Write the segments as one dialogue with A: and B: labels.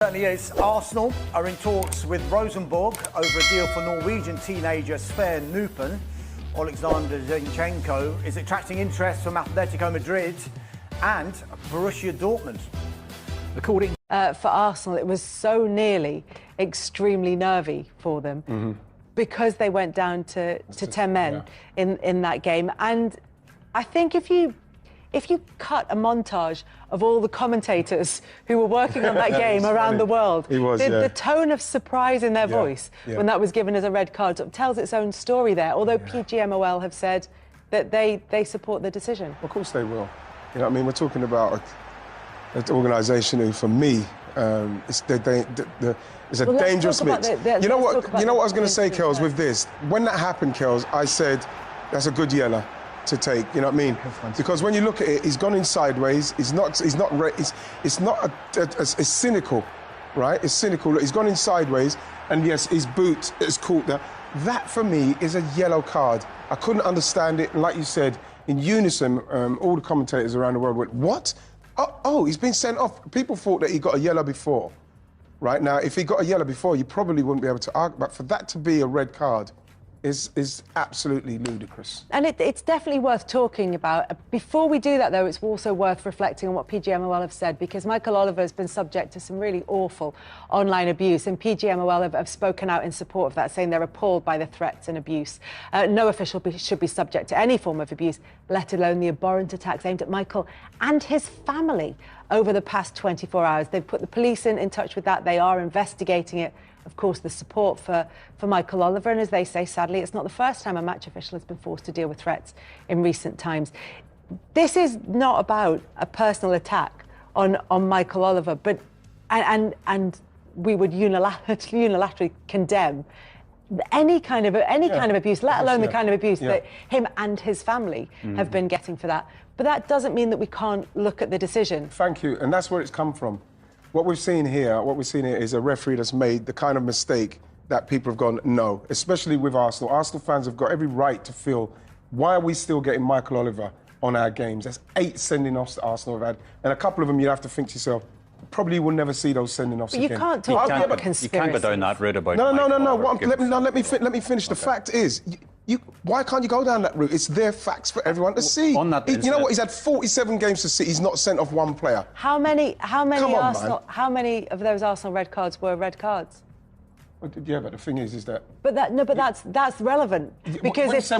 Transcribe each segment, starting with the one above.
A: Certainly is. Arsenal are in talks with Rosenborg over a deal for Norwegian teenager Sverre Nupen. Alexander Zinchenko is attracting interest from Atletico Madrid and Borussia Dortmund.
B: According for Arsenal, it was so nearly extremely nervy for them because they went down to 10 men in that game. And I think if you cut a montage of all the commentators who were working on that game around the world, the tone of surprise in their voice when that was given as a red card sort of tells its own story there, although pgmol have said that they support the decision.
C: Of course they will. You know what I mean? We're talking about an organisation who, for me, it's a dangerous mix. You know what I was going to say, Kels, with this? When that happened, Kels, I said, that's a good yellow to take, you know what I mean? Because when you look at it, he's gone in sideways. It's cynical, right? It's cynical. He's gone in sideways, and yes, his boot is caught there. That for me is a yellow card. I couldn't understand it. Like you said, in unison, all the commentators around the world went, "What? Oh, he's been sent off." People thought that he got a yellow before. Right now, if he got a yellow before, you probably wouldn't be able to argue. But for that to be a red card is absolutely ludicrous.
B: And it's definitely worth talking about. Before we do that, though, it's also worth reflecting on what pgmol have said, because Michael Oliver has been subject to some really awful online abuse, and pgmol have spoken out in support of that, saying they're appalled by the threats and abuse. No official should be subject to any form of abuse, let alone the abhorrent attacks aimed at Michael and his family over the past 24 hours. They've put the police in touch with that. They are investigating it. Of course, the support for Michael Oliver, and as they say, sadly, it's not the first time a match official has been forced to deal with threats in recent times. This is not about a personal attack on Michael Oliver, but and we would unilaterally condemn any kind of abuse, let alone the kind of abuse that him and his family have been getting for that. But that doesn't mean that we can't look at the decision.
C: Thank you, and that's where it's come from. What we've seen here is a referee that's made the kind of mistake that people have gone, no, especially with Arsenal. Arsenal fans have got every right to feel, why are we still getting Michael Oliver on our games? There's 8 sending-offs that Arsenal have had, and a couple of them you have to think to yourself, probably will never see those sending-offs again.
B: You can't talk about conspiracy.
D: You can't go down that route about
C: No. Let me finish. The fact is, why can't you go down that route? It's their facts for everyone to see.
D: On that
C: you know what? He's had 47 games to see. He's not sent off one player.
B: How many of those Arsenal red cards were red cards?
C: Yeah, but the thing is that.
B: But that's relevant because you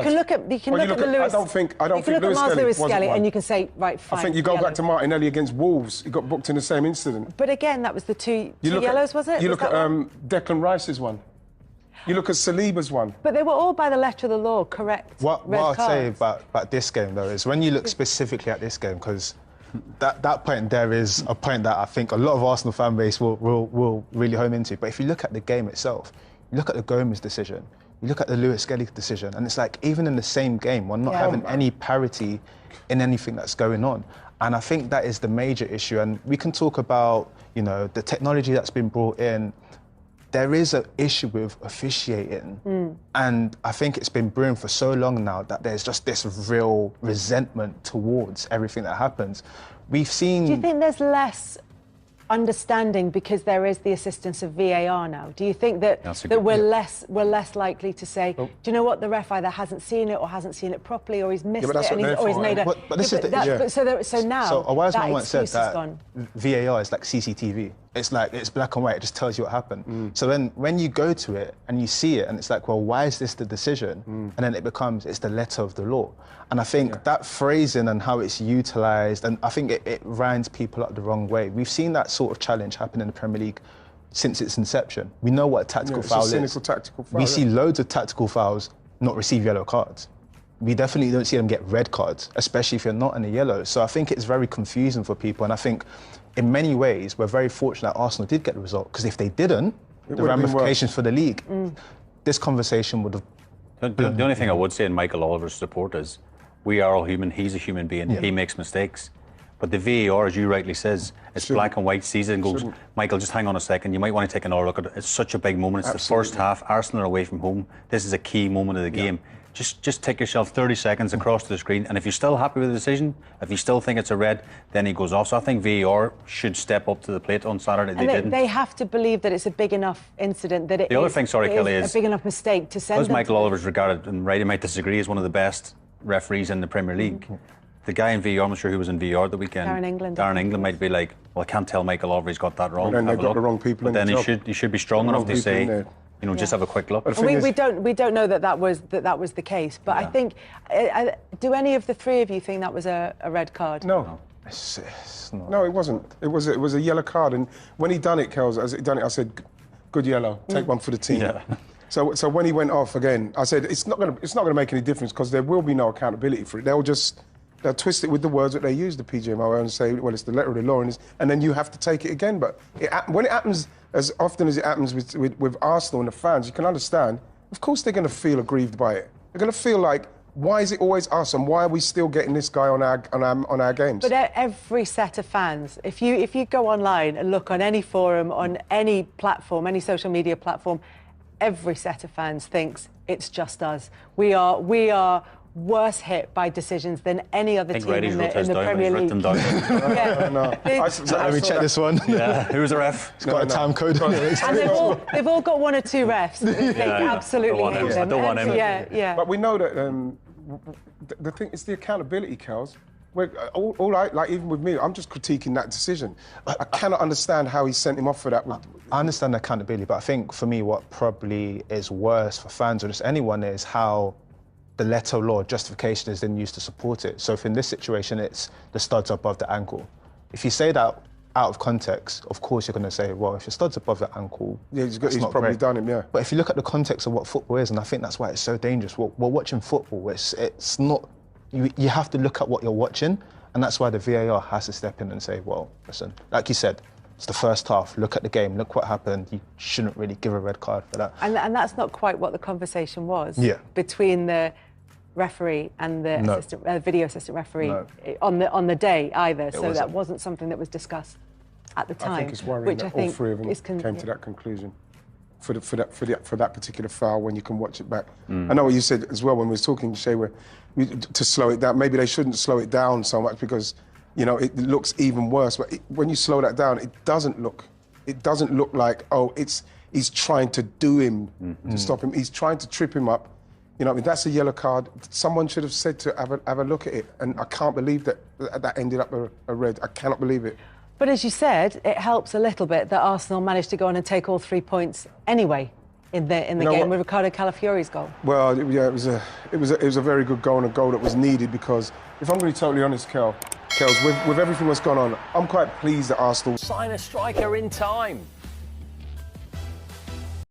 B: can look at the Lewis.
C: I don't think
B: Lewis Skelly and you can say right, fine.
C: I think you go back to Martinelli against Wolves. He got booked in the same incident.
B: But again, that was the two yellows, was it?
C: You look at Declan Rice's one. You look at Saliba's one.
B: But they were all by the letter of the law, correct?
E: What I'll say about this game, though, is when you look specifically at this game, because that point there is a point that I think a lot of Arsenal fan base will really home into. But if you look at the game itself, you look at the Gomez decision, you look at the Lewis Skelly decision, and it's like even in the same game, we're not having any parity in anything that's going on. And I think that is the major issue. And we can talk about, the technology that's been brought in. There is an issue with officiating, and I think it's been brewing for so long now that there's just this real resentment towards everything that happens. We've seen...
B: Do you think there's less understanding because there is the assistance of VAR now? Do you think that we're less likely to say, do you know what, the ref either hasn't seen it or hasn't seen it properly, or he's missed it, or he's made a...
E: But this is the issue.
B: So now,
E: so a wise man once said that
B: gone.
E: VAR is like CCTV. It's like, it's black and white, it just tells you what happened. So then when you go to it and you see it and it's like, well, why is this the decision? And then it becomes, it's the letter of the law. And I think that phrasing and how it's utilised, and I think it rinds people up the wrong way. We've seen that sort of challenge happen in the Premier League since its inception. We know what a tactical foul is.
C: Cynical tactical foul.
E: We see loads of tactical fouls not receive yellow cards. We definitely don't see them get red cards, especially if you're not in a yellow. So I think it's very confusing for people, and I think in many ways we're very fortunate Arsenal did get the result, because if they didn't, the ramifications for the league, this conversation would have...
D: The only thing I would say in Michael Oliver's support is we are all human, he's a human being, he makes mistakes. But the VAR, as you rightly says, it's black and white, sees it and goes, Michael, just hang on a second, you might want to take another look at it. It's such a big moment. It's the first half, Arsenal are away from home. This is a key moment of the game. just take yourself 30 seconds across the screen, and if you're still happy with the decision, if you still think it's a red, then he goes off. So I think VAR should step up to the plate on Saturday.
B: And
D: they didn't.
B: They have to believe that it's a big enough incident, that
D: the other thing, sorry, Kelly,
B: is a big enough mistake to send.
D: Because Michael Oliver's regarded, and Righty might disagree, as one of the best referees in the Premier League. The guy in VAR, I'm not sure who was in VAR the weekend. Darren England might be like, well, I can't tell Michael Oliver he's got that wrong.
C: Well, then they've got the wrong people.
D: But then he should be strong enough to say, you know, just have a quick look.
B: We don't know that was the case, but I think, do any of the three of you think that was a red card?
C: No.
E: It's not.
C: No, it wasn't. It was a yellow card, and when he done it, Kels, as he done it, I said, "Good yellow, take one for the team."
D: Yeah.
C: So when he went off again, I said, "It's not gonna make any difference because there will be no accountability for it. They'll twist it with the words that they use, the PGMOL, and say, well, it's the letter of the law, and then you have to take it again. But when it happens as often as it happens with Arsenal and the fans, you can understand. Of course, they're going to feel aggrieved by it. They're going to feel like, why is it always us, and why are we still getting this guy on our games?
B: But every set of fans, if you go online and look on any forum, on any platform, any social media platform, every set of fans thinks it's just us. We are worse hit by decisions than any other team in the Premier League.
E: Let me check this one.
D: Yeah, who's the ref?
E: It's got a time code on it.
B: And they've all got one or two refs that think absolutely hate them.
D: Don't want him.
B: Yeah.
C: But we know that the thing is the accountability, Kels. Like even with me, I'm just critiquing that decision. I cannot understand how he sent him off for that.
E: I understand the accountability, but I think for me, what probably is worse for fans or just anyone is how the letter of law justification is then used to support it. So if in this situation it's the studs above the ankle, if you say that out of context, of course you're going to say, well, if your stud's above the ankle,
C: he's probably done him, yeah.
E: But if you look at the context of what football is, and I think that's why it's so dangerous. We're watching football. It's not. You have to look at what you're watching, and that's why the VAR has to step in and say, well, listen, like you said, it's the first half. Look at the game. Look what happened. You shouldn't really give a red card for that.
B: And that's not quite what the conversation was.
E: Yeah.
B: Between the referee and the video assistant referee on the day either. So that wasn't something that was discussed at the time.
C: I think it's worrying that all three of them came to that conclusion for that particular foul when you can watch it back. I know what you said as well when we was talking, Shay, to slow it down. Maybe they shouldn't slow it down so much because, you know, it looks even worse. But when you slow that down, it doesn't look like, he's trying to do him to stop him. He's trying to trip him up. You know, I mean, that's a yellow card. Someone should have said to have a look at it, and I can't believe that ended up a red. I cannot believe it.
B: But as you said, it helps a little bit that Arsenal managed to go on and take all 3 points anyway in the game with Ricardo Calafiori's goal.
C: Well, yeah, it was a very good goal and a goal that was needed because if I'm going to be totally honest, Kels, with everything that's gone on, I'm quite pleased that Arsenal
F: sign a striker in time.